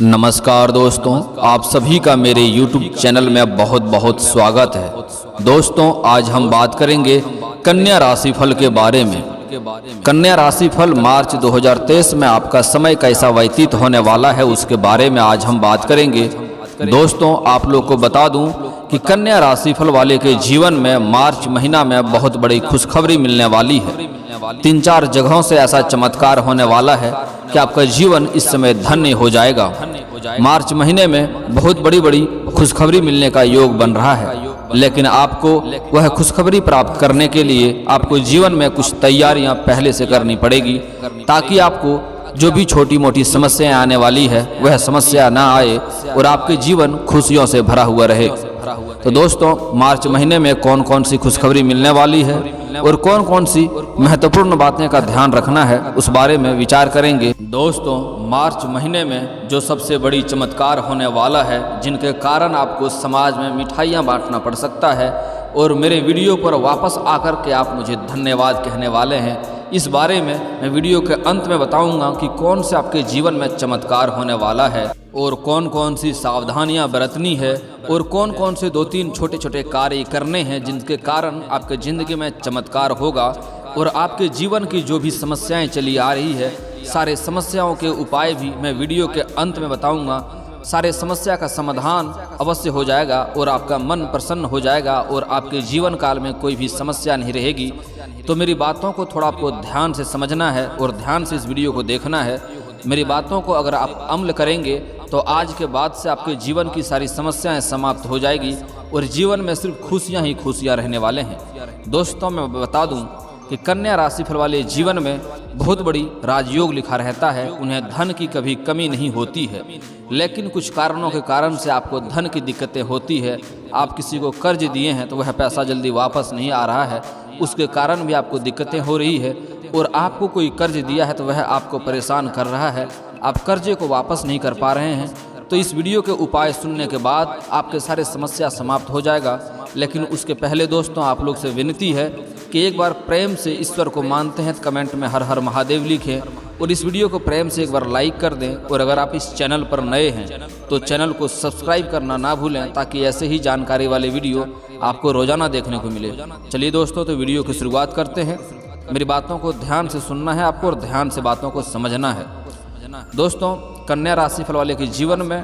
नमस्कार दोस्तों, आप सभी का मेरे YouTube चैनल में बहुत बहुत स्वागत है। दोस्तों, आज हम बात करेंगे कन्या राशिफल के बारे में। कन्या राशिफल मार्च 2023 में आपका समय कैसा व्यतीत होने वाला है उसके बारे में आज हम बात करेंगे। दोस्तों, आप लोग को बता दूं कि कन्या राशिफल वाले के जीवन में मार्च महीना में बहुत बड़ी खुशखबरी मिलने वाली है। 3-4 जगहों से ऐसा चमत्कार होने वाला है कि आपका जीवन इस समय धन्य हो जाएगा। मार्च महीने में बहुत बड़ी खुशखबरी मिलने का योग बन रहा है, लेकिन आपको वह खुशखबरी प्राप्त करने के लिए आपको जीवन में कुछ तैयारियां पहले से करनी पड़ेगी, ताकि आपको जो भी छोटी मोटी समस्याएं आने वाली है वह समस्या ना आए और आपके जीवन खुशियों से भरा हुआ रहे। तो दोस्तों, मार्च महीने में कौन कौन सी खुशखबरी मिलने वाली है और कौन कौन सी महत्वपूर्ण बातें का ध्यान रखना है उस बारे में विचार करेंगे। दोस्तों, मार्च महीने में जो सबसे बड़ी चमत्कार होने वाला है, जिनके कारण आपको समाज में मिठाइयाँ बांटना पड़ सकता है और मेरे वीडियो पर वापस आकर के आप मुझे धन्यवाद कहने वाले हैं, इस बारे में मैं वीडियो के अंत में बताऊंगा कि कौन से आपके जीवन में चमत्कार होने वाला है और कौन कौन सी सावधानियां बरतनी है और कौन कौन से 2-3 छोटे छोटे कार्य करने हैं जिनके कारण आपके ज़िंदगी में चमत्कार होगा और आपके जीवन की जो भी समस्याएं चली आ रही है, सारे समस्याओं के उपाय भी मैं वीडियो के अंत में बताऊँगा। सारे समस्या का समाधान अवश्य हो जाएगा और आपका मन प्रसन्न हो जाएगा और आपके जीवन काल में कोई भी समस्या नहीं रहेगी। तो मेरी बातों को थोड़ा आपको ध्यान से समझना है और ध्यान से इस वीडियो को देखना है। मेरी बातों को अगर आप अमल करेंगे तो आज के बाद से आपके जीवन की सारी समस्याएं समाप्त हो जाएगी और जीवन में सिर्फ खुशियां ही खुशियां रहने वाले हैं। दोस्तों, मैं बता दूं कि कन्या राशिफल वाले जीवन में बहुत बड़ी राजयोग लिखा रहता है। उन्हें धन की कभी कमी नहीं होती है, लेकिन कुछ कारणों के कारण से आपको धन की दिक्कतें होती है। आप किसी को कर्ज दिए हैं तो वह पैसा जल्दी वापस नहीं आ रहा है, उसके कारण भी आपको दिक्कतें हो रही है। और आपको कोई कर्ज दिया है तो वह आपको परेशान कर रहा है, आप कर्जे को वापस नहीं कर पा रहे हैं। तो इस वीडियो के उपाय सुनने के बाद आपके सारे समस्या समाप्त हो जाएगा। लेकिन उसके पहले दोस्तों, आप लोग से विनती है कि एक बार प्रेम से ईश्वर को मानते हैं तो कमेंट में हर हर महादेव लिखें और इस वीडियो को प्रेम से एक बार लाइक कर दें। और अगर आप इस चैनल पर नए हैं तो चैनल को सब्सक्राइब करना ना भूलें, ताकि ऐसे ही जानकारी वाले वीडियो आपको रोजाना देखने को मिले। चलिए दोस्तों, तो वीडियो की शुरुआत करते हैं। मेरी बातों को ध्यान से सुनना है आपको और ध्यान से बातों को समझना है। दोस्तों, कन्या राशिफल वाले के जीवन में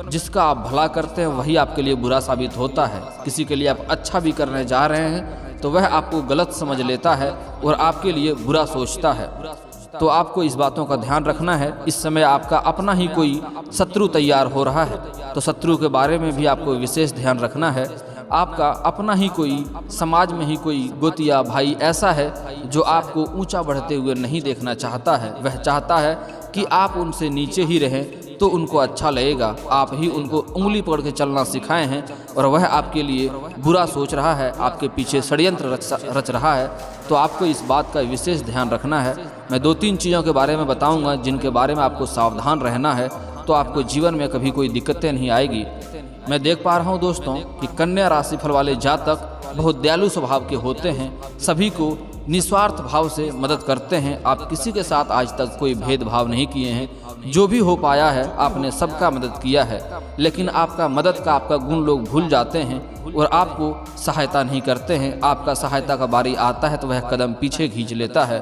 जिसका आप भला करते हैं वही आपके लिए बुरा साबित होता है। किसी के लिए आप अच्छा भी करने जा रहे हैं तो वह आपको गलत समझ लेता है और आपके लिए बुरा सोचता है। तो आपको इस बातों का ध्यान रखना है। इस समय आपका अपना ही कोई शत्रु तैयार हो रहा है, तो शत्रु के बारे में भी आपको विशेष ध्यान रखना है। आपका अपना ही कोई समाज में ही कोई गोतिया भाई ऐसा है जो आपको ऊंचा बढ़ते हुए नहीं देखना चाहता है। वह चाहता है कि आप उनसे नीचे ही रहें तो उनको अच्छा लगेगा। आप ही उनको उंगली पकड़ के चलना सिखाए हैं और वह आपके लिए बुरा सोच रहा है, आपके पीछे षड्यंत्र रच रहा है। तो आपको इस बात का विशेष ध्यान रखना है। मैं 2-3 चीज़ों के बारे में बताऊंगा जिनके बारे में आपको सावधान रहना है, तो आपको जीवन में कभी कोई दिक्कतें नहीं आएगी। मैं देख पा रहा हूँ दोस्तों कि कन्या राशिफल वाले जातक बहुत दयालु स्वभाव के होते हैं, सभी को निस्वार्थ भाव से मदद करते हैं। आप किसी के साथ आज तक कोई भेदभाव नहीं किए हैं, जो भी हो पाया है आपने सबका मदद किया है। लेकिन आपका मदद का आपका गुण लोग भूल जाते हैं और आपको सहायता नहीं करते हैं। आपका सहायता का बारी आता है तो वह कदम पीछे खींच लेता है।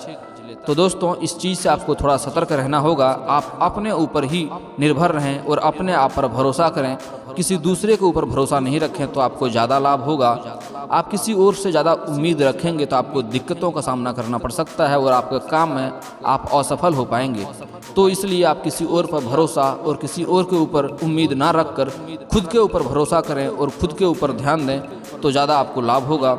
तो दोस्तों, इस चीज़ से आपको थोड़ा सतर्क रहना होगा। आप अपने ऊपर ही निर्भर रहें और अपने आप पर भरोसा करें। किसी दूसरे के ऊपर भरोसा नहीं रखें तो आपको ज़्यादा लाभ होगा। आप किसी और से ज़्यादा उम्मीद रखेंगे तो आपको दिक्कतों का सामना करना पड़ सकता है और आपके काम में आप असफल हो पाएंगे। तो इसलिए आप किसी और पर भरोसा और किसी और के ऊपर उम्मीद ना रखकर खुद के ऊपर भरोसा करें और खुद के ऊपर ध्यान दें, तो ज़्यादा आपको लाभ होगा।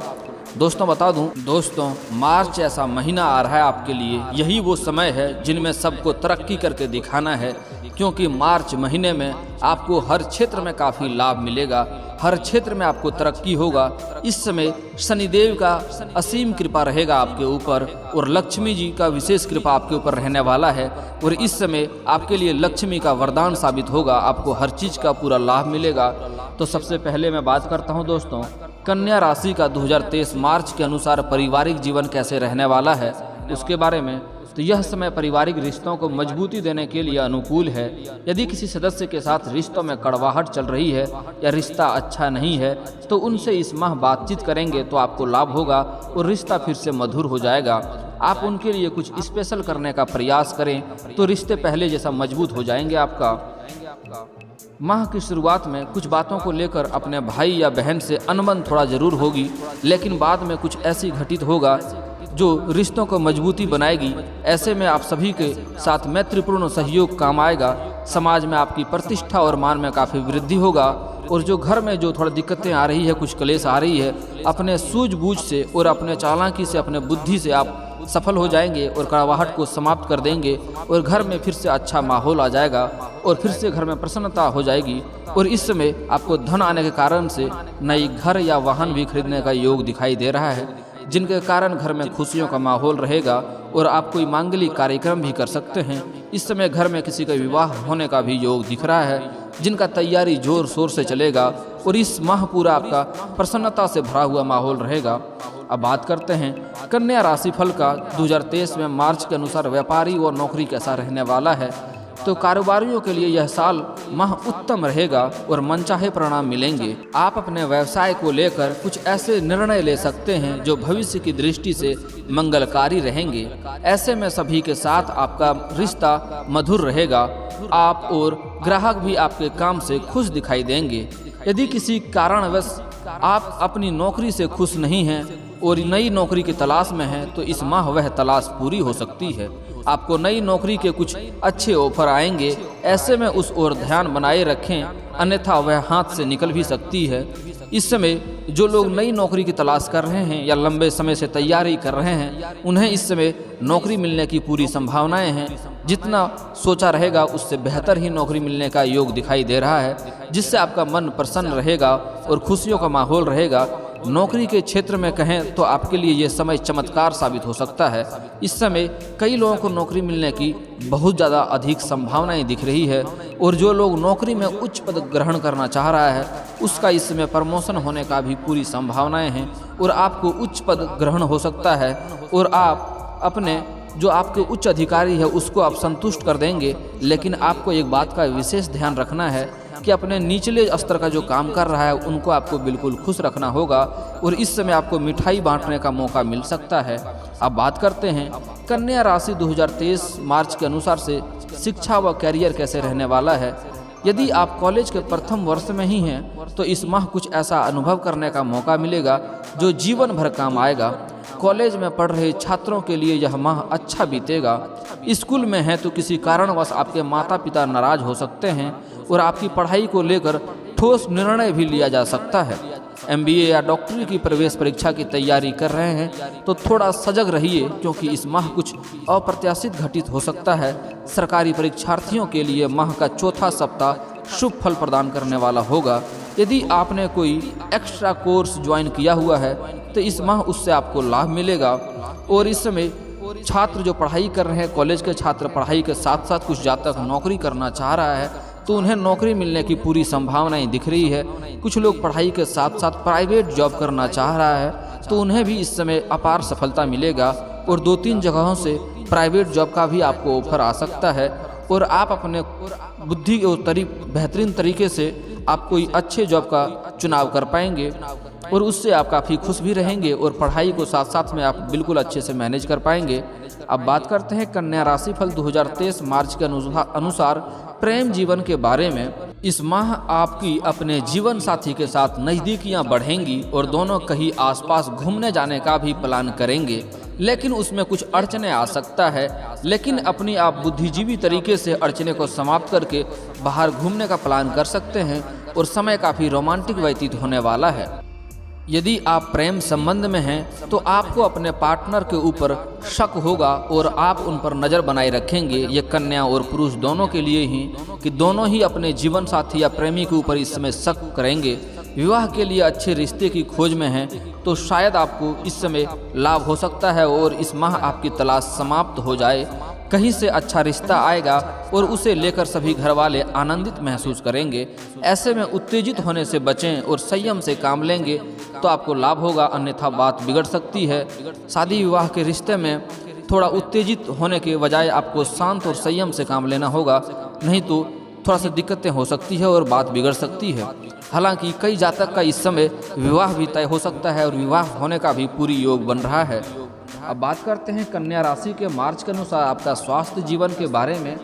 दोस्तों, बता दूं दोस्तों, मार्च ऐसा महीना आ रहा है आपके लिए, यही वो समय है जिनमें सबको तरक्की करके दिखाना है। क्योंकि मार्च महीने में आपको हर क्षेत्र में काफ़ी लाभ मिलेगा, हर क्षेत्र में आपको तरक्की होगा। इस समय शनिदेव का असीम कृपा रहेगा आपके ऊपर और लक्ष्मी जी का विशेष कृपा आपके ऊपर रहने वाला है। और इस समय आपके लिए लक्ष्मी का वरदान साबित होगा, आपको हर चीज़ का पूरा लाभ मिलेगा। तो सबसे पहले मैं बात करता हूं दोस्तों, कन्या राशि का 2023 मार्च के अनुसार पारिवारिक जीवन कैसे रहने वाला है उसके बारे में। तो यह समय पारिवारिक रिश्तों को मजबूती देने के लिए अनुकूल है। यदि किसी सदस्य के साथ रिश्तों में कड़वाहट चल रही है या रिश्ता अच्छा नहीं है तो उनसे इस माह बातचीत करेंगे तो आपको लाभ होगा और रिश्ता फिर से मधुर हो जाएगा। आप उनके लिए कुछ स्पेशल करने का प्रयास करें तो रिश्ते पहले जैसा मजबूत हो जाएंगे आपका। माह की शुरुआत में कुछ बातों को लेकर अपने भाई या बहन से अनबन थोड़ा जरूर होगी, लेकिन बाद में कुछ ऐसी घटित होगा जो रिश्तों को मजबूती बनाएगी। ऐसे में आप सभी के साथ मैत्रीपूर्ण सहयोग काम आएगा। समाज में आपकी प्रतिष्ठा और मान में काफ़ी वृद्धि होगा और जो घर में जो थोड़ा दिक्कतें आ रही है, कुछ क्लेश आ रही है, अपने सूझबूझ से और अपने चालाकी से, अपने बुद्धि से आप सफल हो जाएंगे और कड़वाहट को समाप्त कर देंगे और घर में फिर से अच्छा माहौल आ जाएगा और फिर से घर में प्रसन्नता हो जाएगी। और इस समय आपको धन आने के कारण से नई घर या वाहन भी खरीदने का योग दिखाई दे रहा है, जिनके कारण घर में खुशियों का माहौल रहेगा और आप कोई मांगलिक कार्यक्रम भी कर सकते हैं। इस समय घर में किसी का विवाह होने का भी योग दिख रहा है, जिनका तैयारी जोर शोर से चलेगा और इस माह पूरा आपका प्रसन्नता से भरा हुआ माहौल रहेगा। अब बात करते हैं कन्या राशि फल का 2023 में मार्च के अनुसार व्यापारी और नौकरी कैसा रहने वाला है। तो कारोबारियों के लिए यह साल माह उत्तम रहेगा और मनचाहे परिणाम मिलेंगे। आप अपने व्यवसाय को लेकर कुछ ऐसे निर्णय ले सकते हैं जो भविष्य की दृष्टि से मंगलकारी रहेंगे। ऐसे में सभी के साथ आपका रिश्ता मधुर रहेगा। आप और ग्राहक भी आपके काम से खुश दिखाई देंगे। यदि किसी कारणवश आप अपनी नौकरी से खुश नहीं हैं और नई नौकरी की तलाश में हैं तो इस माह वह तलाश पूरी हो सकती है। आपको नई नौकरी के कुछ अच्छे ऑफर आएंगे। ऐसे में उस ओर ध्यान बनाए रखें, अन्यथा वह हाथ से निकल भी सकती है। इस समय जो लोग नई नौकरी की तलाश कर रहे हैं या लंबे समय से तैयारी कर रहे हैं, उन्हें इस समय नौकरी मिलने की पूरी संभावनाएं हैं। जितना सोचा रहेगा उससे बेहतर ही नौकरी मिलने का योग दिखाई दे रहा है, जिससे आपका मन प्रसन्न रहेगा और खुशियों का माहौल रहेगा। नौकरी के क्षेत्र में कहें तो आपके लिए ये समय चमत्कार साबित हो सकता है। इस समय कई लोगों को नौकरी मिलने की बहुत ज़्यादा अधिक संभावनाएं दिख रही है और जो लोग नौकरी में उच्च पद ग्रहण करना चाह रहा है उसका इस समय प्रमोशन होने का भी पूरी संभावनाएं हैं और आपको उच्च पद ग्रहण हो सकता है और आप अपने जो आपके उच्च अधिकारी है उसको आप संतुष्ट कर देंगे। लेकिन आपको एक बात का विशेष ध्यान रखना है कि अपने निचले स्तर का जो काम कर रहा है उनको आपको बिल्कुल खुश रखना होगा और इस समय आपको मिठाई बांटने का मौका मिल सकता है। अब बात करते हैं कन्या राशि 2023 मार्च के अनुसार से शिक्षा व कैरियर कैसे रहने वाला है। यदि आप कॉलेज के प्रथम वर्ष में ही हैं तो इस माह कुछ ऐसा अनुभव करने का मौका मिलेगा जो जीवन भर काम आएगा। कॉलेज में पढ़ रहे छात्रों के लिए यह माह अच्छा बीतेगा। स्कूल में हैं तो किसी कारणवश आपके माता पिता नाराज हो सकते हैं और आपकी पढ़ाई को लेकर ठोस निर्णय भी लिया जा सकता है। MBA या डॉक्टरी की प्रवेश परीक्षा की तैयारी कर रहे हैं तो थोड़ा सजग रहिए, क्योंकि इस माह कुछ अप्रत्याशित घटित हो सकता है। सरकारी परीक्षार्थियों के लिए माह का चौथा सप्ताह शुभ फल प्रदान करने वाला होगा। यदि आपने कोई एक्स्ट्रा कोर्स ज्वाइन किया हुआ है तो इस माह उससे आपको लाभ मिलेगा। और इस समय छात्र जो पढ़ाई कर रहे हैं, कॉलेज के छात्र पढ़ाई के साथ साथ कुछ जातक नौकरी करना चाह रहा है तो उन्हें नौकरी मिलने की पूरी संभावनाएं दिख रही है। कुछ लोग पढ़ाई के साथ साथ प्राइवेट जॉब करना चाह रहा है तो उन्हें भी इस समय अपार सफलता मिलेगा और 2-3 जगहों से प्राइवेट जॉब का भी आपको ऑफर आ सकता है और आप अपने बुद्धि और बेहतरीन तरीके से आप कोई अच्छे जॉब का चुनाव कर पाएंगे और उससे आप काफ़ी खुश भी रहेंगे और पढ़ाई को साथ साथ में आप बिल्कुल अच्छे से मैनेज कर पाएंगे। अब बात करते हैं कन्या राशि फल 2023 मार्च के अनुसार प्रेम जीवन के बारे में। इस माह आपकी अपने जीवन साथी के साथ नज़दीकियां बढ़ेंगी और दोनों कहीं आसपास घूमने जाने का भी प्लान करेंगे, लेकिन उसमें कुछ अड़चने आ सकता है। लेकिन अपनी आप बुद्धिजीवी तरीके से अड़चने को समाप्त करके बाहर घूमने का प्लान कर सकते हैं और समय काफ़ी रोमांटिक व्यतीत होने वाला है। यदि आप प्रेम संबंध में हैं तो आपको अपने पार्टनर के ऊपर शक होगा और आप उन पर नज़र बनाए रखेंगे। ये कन्या और पुरुष दोनों के लिए ही कि दोनों ही अपने जीवन साथी या प्रेमी के ऊपर इस समय शक करेंगे। विवाह के लिए अच्छे रिश्ते की खोज में हैं तो शायद आपको इस समय लाभ हो सकता है और इस माह आपकी तलाश समाप्त हो जाए। कहीं से अच्छा रिश्ता आएगा और उसे लेकर सभी घर वाले आनंदित महसूस करेंगे। ऐसे में उत्तेजित होने से बचें और संयम से काम लेंगे तो आपको लाभ होगा, अन्यथा बात बिगड़ सकती है। शादी विवाह के रिश्ते में थोड़ा उत्तेजित होने के बजाय आपको शांत और संयम से काम लेना होगा, नहीं तो थोड़ा सा दिक्कतें हो सकती है और बात बिगड़ सकती है। हालांकि कई जातक का इस समय विवाह भी तय हो सकता है और विवाह होने का भी पूरी योग बन रहा है। अब बात करते हैं कन्या राशि के मार्च के अनुसार आपका स्वास्थ्य जीवन के बारे में।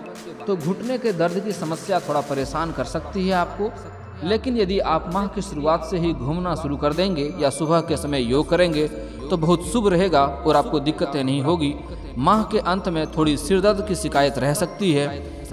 तो घुटने के दर्द की समस्या थोड़ा परेशान कर सकती है आपको, लेकिन यदि आप माह की शुरुआत से ही घूमना शुरू कर देंगे या सुबह के समय योग करेंगे तो बहुत शुभ रहेगा और आपको दिक्कतें नहीं होगी। माह के अंत में थोड़ी सिरदर्द की शिकायत रह सकती है।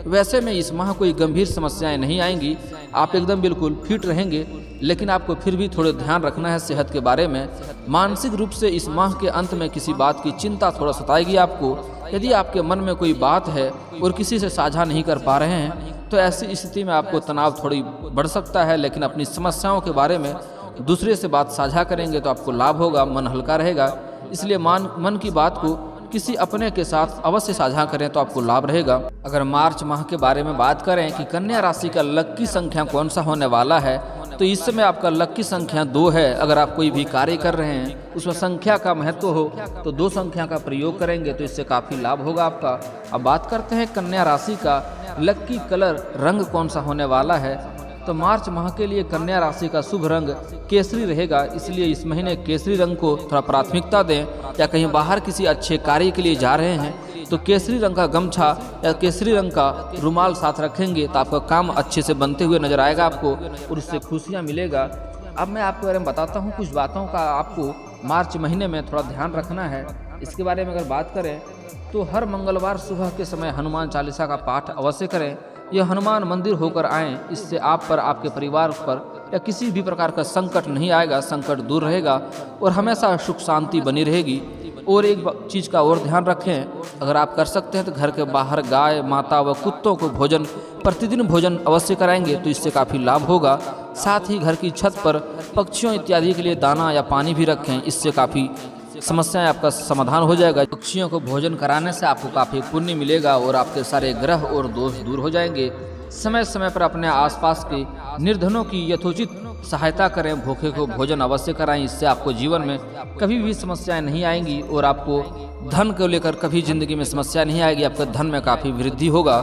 वैसे में इस माह कोई गंभीर समस्याएं नहीं आएंगी, आप एकदम बिल्कुल फिट रहेंगे, लेकिन आपको फिर भी थोड़ा ध्यान रखना है सेहत के बारे में। मानसिक रूप से इस माह के अंत में किसी बात की चिंता थोड़ा सताएगी आपको। यदि आपके मन में कोई बात है और किसी से साझा नहीं कर पा रहे हैं तो ऐसी स्थिति में आपको तनाव थोड़ी बढ़ सकता है, लेकिन अपनी समस्याओं के बारे में दूसरे से बात साझा करेंगे तो आपको लाभ होगा, मन हल्का रहेगा। इसलिए मन की बात को किसी अपने के साथ अवश्य साझा करें तो आपको लाभ रहेगा। अगर मार्च माह के बारे में बात करें कि कन्या राशि का लकी संख्या कौन सा होने वाला है, तो इस समय आपका लकी संख्या 2 है। अगर आप कोई भी कार्य कर रहे हैं उसमें संख्या का महत्व हो तो 2 संख्या का प्रयोग करेंगे तो इससे काफ़ी लाभ होगा आपका। अब बात करते हैं कन्या राशि का लकी कलर रंग कौन सा होने वाला है। तो मार्च माह के लिए कन्या राशि का शुभ रंग केसरी रहेगा, इसलिए इस महीने केसरी रंग को थोड़ा प्राथमिकता दें। या कहीं बाहर किसी अच्छे कार्य के लिए जा रहे हैं तो केसरी रंग का गमछा या केसरी रंग का रुमाल साथ रखेंगे तो आपका काम अच्छे से बनते हुए नजर आएगा आपको और उससे खुशियाँ मिलेगा। अब मैं आपके बारे में बताता हूँ कुछ बातों का आपको मार्च महीने में थोड़ा ध्यान रखना है। इसके बारे में अगर बात करें तो हर मंगलवार सुबह के समय हनुमान चालीसा का पाठ अवश्य करें। यह हनुमान मंदिर होकर आएँ, इससे आप पर, आपके परिवार पर या किसी भी प्रकार का संकट नहीं आएगा, संकट दूर रहेगा और हमेशा सुख शांति बनी रहेगी। और एक चीज़ का और ध्यान रखें, अगर आप कर सकते हैं तो घर के बाहर गाय, माता व कुत्तों को भोजन प्रतिदिन भोजन अवश्य कराएंगे तो इससे काफ़ी लाभ होगा। साथ ही घर की छत पर पक्षियों इत्यादि के लिए दाना या पानी भी रखें, इससे काफ़ी समस्याएं आपका समाधान हो जाएगा। पक्षियों को भोजन कराने से आपको काफ़ी पुण्य मिलेगा और आपके सारे ग्रह और दोष दूर हो जाएंगे। समय समय पर अपने आसपास के निर्धनों की यथोचित सहायता करें, भूखे को भोजन अवश्य कराएं, इससे आपको जीवन में कभी भी समस्याएं नहीं आएंगी और आपको धन को लेकर कभी जिंदगी में समस्या नहीं आएगी, आपके धन में काफ़ी वृद्धि होगा।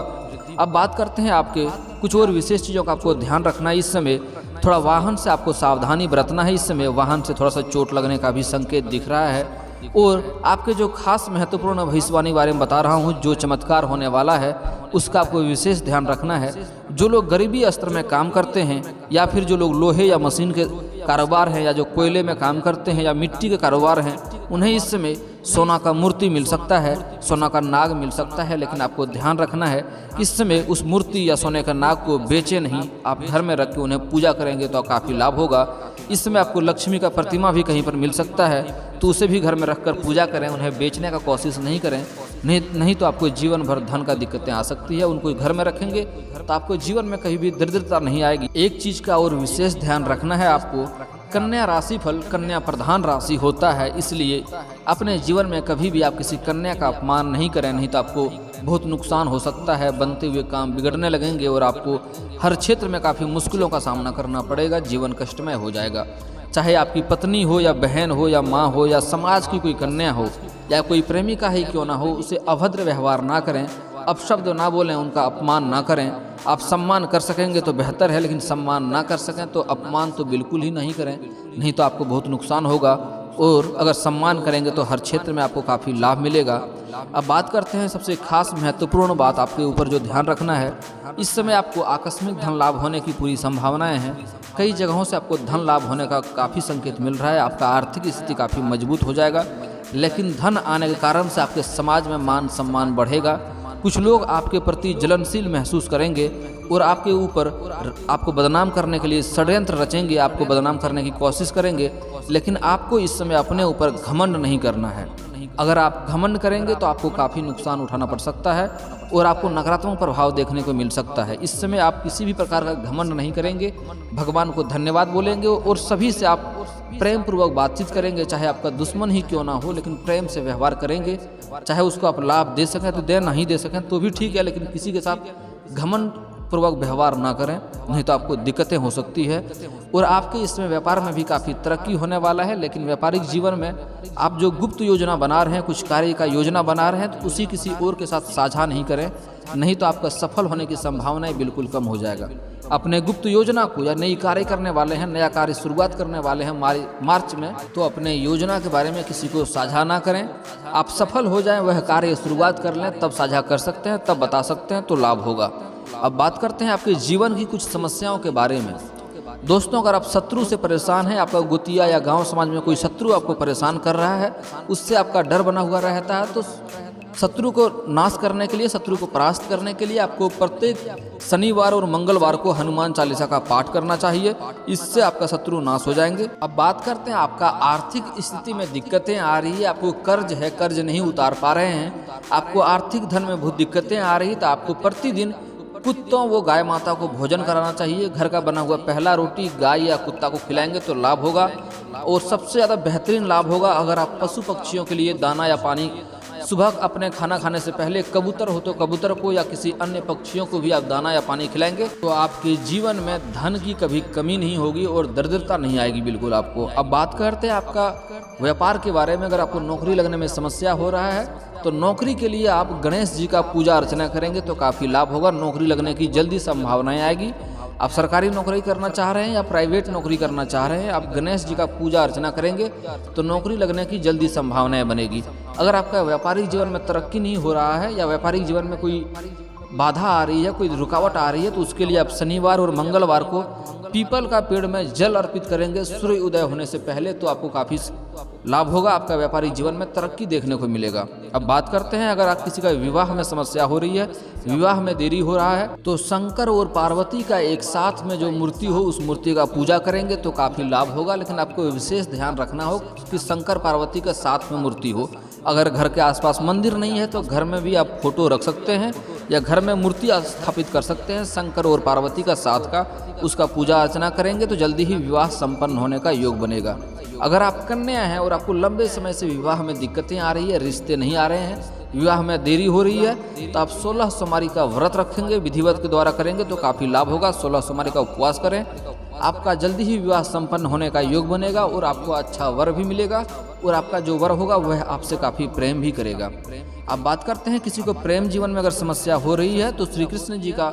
अब बात करते हैं आपके कुछ और विशेष चीज़ों का आपको ध्यान रखना है। इस समय थोड़ा वाहन से आपको सावधानी बरतना है। इस समय वाहन से थोड़ा सा चोट लगने का भी संकेत दिख रहा है। और आपके जो खास महत्वपूर्ण भविष्यवाणी बारे में बता रहा हूँ, जो चमत्कार होने वाला है उसका आपको विशेष ध्यान रखना है। जो लोग गरीबी स्तर में काम करते हैं या फिर जो लोग लोहे या मशीन के कारोबार हैं या जो कोयले में काम करते हैं या मिट्टी के कारोबार हैं, उन्हें इस समय सोना का मूर्ति मिल सकता है, सोना का नाग मिल सकता है। लेकिन आपको ध्यान रखना है कि इस समय उस मूर्ति या सोने का नाग को बेचे नहीं, आप घर में रख के उन्हें पूजा करेंगे तो काफ़ी लाभ होगा। इस समय आपको लक्ष्मी का प्रतिमा भी कहीं पर मिल सकता है तो उसे भी घर में रखकर पूजा करें, उन्हें बेचने का कोशिश नहीं करें, नहीं तो आपको जीवन भर धन का दिक्कतें आ सकती है। उनको घर में रखेंगे तो आपको जीवन में कहीं भी दरिद्रता नहीं आएगी। एक चीज़ का और विशेष ध्यान रखना है आपको, कन्या राशि फल कन्या प्रधान राशि होता है, इसलिए अपने जीवन में कभी भी आप किसी कन्या का अपमान नहीं करें, नहीं तो आपको बहुत नुकसान हो सकता है। बनते हुए काम बिगड़ने लगेंगे और आपको हर क्षेत्र में काफ़ी मुश्किलों का सामना करना पड़ेगा, जीवन कष्टमय हो जाएगा। चाहे आपकी पत्नी हो या बहन हो या माँ हो या समाज की कोई कन्या हो या कोई प्रेमिका ही क्यों ना हो, उसे अभद्र व्यवहार ना करें, अपशब्द ना बोलें, उनका अपमान ना करें। आप सम्मान कर सकेंगे तो बेहतर है, लेकिन सम्मान ना कर सकें तो अपमान तो बिल्कुल ही नहीं करें, नहीं तो आपको बहुत नुकसान होगा। और अगर सम्मान करेंगे तो हर क्षेत्र में आपको काफ़ी लाभ मिलेगा। अब बात करते हैं सबसे खास महत्वपूर्ण बात आपके ऊपर जो ध्यान रखना है। इस समय आपको आकस्मिक धन लाभ होने की पूरी संभावनाएं हैं। कई जगहों से आपको धन लाभ होने का काफ़ी संकेत मिल रहा है। आपका आर्थिक स्थिति काफ़ी मजबूत हो जाएगा, लेकिन धन आने के कारण से आपके समाज में मान सम्मान बढ़ेगा। कुछ लोग आपके प्रति जलनशील महसूस करेंगे और आपके ऊपर आपको बदनाम करने के लिए षड्यंत्र रचेंगे, आपको बदनाम करने की कोशिश करेंगे। लेकिन आपको इस समय अपने ऊपर घमंड नहीं करना है। अगर आप घमंड करेंगे तो आपको काफ़ी नुकसान उठाना पड़ सकता है और आपको नकारात्मक प्रभाव देखने को मिल सकता है। इस समय आप किसी भी प्रकार का घमंड नहीं करेंगे, भगवान को धन्यवाद बोलेंगे और सभी से आप प्रेम पूर्वक बातचीत करेंगे, चाहे आपका दुश्मन ही क्यों ना हो, लेकिन प्रेम से व्यवहार करेंगे। चाहे उसको आप लाभ दे सकें तो दें, नहीं दे सकें तो भी ठीक है, लेकिन किसी के साथ घमंड पूर्वक व्यवहार ना करें। नहीं तो आपको दिक्कतें हो सकती है। और आपके इसमें व्यापार में भी काफ़ी तरक्की होने वाला है। लेकिन व्यापारिक जीवन में आप जो गुप्त योजना बना रहे हैं, कुछ कार्य का योजना बना रहे हैं, तो उसी किसी और के साथ साझा नहीं करें, नहीं तो आपका सफल होने की संभावनाएं बिल्कुल कम हो जाएगा। अपने गुप्त योजना को या नई कार्य करने वाले हैं, नया कार्य शुरुआत करने वाले हैं मार्च में, तो अपने योजना के बारे में किसी को साझा ना करें। आप सफल हो जाएं, वह कार्य शुरुआत कर लें, तब साझा कर सकते हैं, तब बता सकते हैं, तो लाभ होगा। अब बात करते हैं आपके जीवन की कुछ समस्याओं के बारे में। दोस्तों, अगर आप शत्रु से परेशान हैं, आपका गुतिया या गांव समाज में कोई शत्रु आपको परेशान कर रहा है, उससे आपका डर बना हुआ रहता है, तो शत्रु को नाश करने के लिए, शत्रु को परास्त करने के लिए आपको प्रत्येक शनिवार और मंगलवार को हनुमान चालीसा का पाठ करना चाहिए। इससे आपका शत्रु नाश हो जाएंगे। अब बात करते हैं आपका आर्थिक स्थिति में दिक्कतें आ रही है, आपको कर्ज है, कर्ज नहीं उतार पा रहे हैं, आपको आर्थिक धन में बहुत दिक्कतें आ रही, तो आपको प्रतिदिन कुत्तों वो गाय माता को भोजन कराना चाहिए। घर का बना हुआ पहला रोटी गाय या कुत्ता को खिलाएंगे तो लाभ होगा। और सबसे ज़्यादा बेहतरीन लाभ होगा अगर आप पशु पक्षियों के लिए दाना या पानी सुबह अपने खाना खाने से पहले, कबूतर हो तो कबूतर को या किसी अन्य पक्षियों को भी आप दाना या पानी खिलाएंगे, तो आपके जीवन में धन की कभी कमी नहीं होगी और दरिद्रता नहीं आएगी बिल्कुल आपको। अब बात करते हैं आपका व्यापार के बारे में। अगर आपको नौकरी लगने में समस्या हो रहा है, तो नौकरी के लिए आप गणेश जी का पूजा अर्चना करेंगे तो काफ़ी लाभ होगा। नौकरी लगने की जल्दी संभावनाएं आएगी। आप सरकारी नौकरी करना चाह रहे हैं या प्राइवेट नौकरी करना चाह रहे हैं, आप गणेश जी का पूजा अर्चना करेंगे तो नौकरी लगने की जल्दी संभावनाएं बनेगी। अगर आपका व्यापारिक जीवन में तरक्की नहीं हो रहा है या व्यापारिक जीवन में कोई बाधा आ रही है, कोई रुकावट आ रही है, तो उसके लिए आप शनिवार और मंगलवार को पीपल का पेड़ में जल अर्पित करेंगे सूर्य उदय होने से पहले, तो आपको काफ़ी लाभ होगा। आपका व्यापारिक जीवन में तरक्की देखने को मिलेगा। अब बात करते हैं अगर आप किसी का विवाह में समस्या हो रही है, विवाह में देरी हो रहा है, तो शंकर और पार्वती का एक साथ में जो मूर्ति हो, उस मूर्ति का पूजा करेंगे तो काफ़ी लाभ होगा। लेकिन आपको विशेष ध्यान रखना हो कि शंकर पार्वती का साथ में मूर्ति हो। अगर घर के आसपास मंदिर नहीं है तो घर में भी आप फोटो रख सकते हैं या घर में मूर्ति स्थापित कर सकते हैं शंकर और पार्वती का साथ का। उसका पूजा अर्चना करेंगे तो जल्दी ही विवाह संपन्न होने का योग बनेगा। अगर आप कन्या हैं और आपको लंबे समय से विवाह में दिक्कतें आ रही है, रिश्ते नहीं आ रहे हैं, विवाह में देरी हो रही है, तो आप 16 सोमवारी का व्रत रखेंगे, विधिवत के द्वारा करेंगे तो काफ़ी लाभ होगा। 16 सोमवारी का उपवास करें, आपका जल्दी ही विवाह संपन्न होने का योग बनेगा और आपको अच्छा वर भी मिलेगा और आपका जो वर होगा वह आपसे काफ़ी प्रेम भी करेगा। अब बात करते हैं किसी को प्रेम जीवन में अगर समस्या हो रही है तो श्री कृष्ण जी का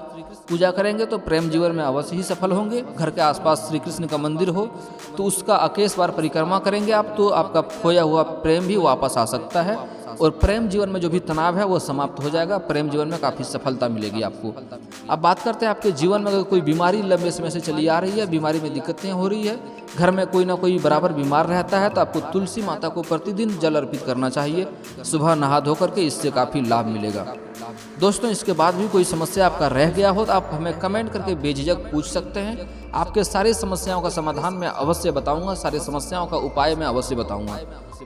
पूजा करेंगे तो प्रेम जीवन में अवश्य ही सफल होंगे। घर के आसपास श्री कृष्ण का मंदिर हो तो उसका 21 बार परिक्रमा करेंगे आप, तो आपका खोया हुआ प्रेम भी वापस आ सकता है और प्रेम जीवन में जो भी तनाव है वो समाप्त हो जाएगा। प्रेम जीवन में काफ़ी सफलता मिलेगी आपको। अब बात करते हैं आपके जीवन में अगर कोई बीमारी लंबे समय से चली आ रही है, बीमारी में दिक्कतें हो रही है, घर में कोई ना कोई बराबर बीमार रहता है, तो आपको तुलसी माता को प्रतिदिन जल अर्पित करना चाहिए सुबह नहा धो करके, इससे काफ़ी लाभ मिलेगा। दोस्तों, इसके बाद भी कोई समस्या आपका रह गया हो तो आप हमें कमेंट करके बेझिझक पूछ सकते हैं। आपके सारी समस्याओं का समाधान मैं अवश्य बताऊंगा, सारी समस्याओं का उपाय मैं अवश्य बताऊंगा।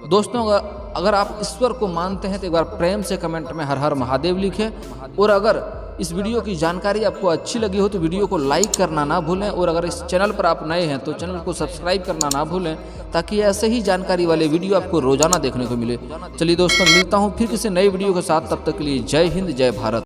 दोस्तों, अगर आप ईश्वर को मानते हैं तो एक बार प्रेम से कमेंट में हर हर महादेव लिखें। और अगर इस वीडियो की जानकारी आपको अच्छी लगी हो तो वीडियो को लाइक करना ना भूलें और अगर इस चैनल पर आप नए हैं तो चैनल को सब्सक्राइब करना ना भूलें, ताकि ऐसे ही जानकारी वाले वीडियो आपको रोजाना देखने को मिले। चलिए दोस्तों, मिलता हूँ फिर किसी नई वीडियो के साथ, तब तक के लिए जय हिंद, जय भारत।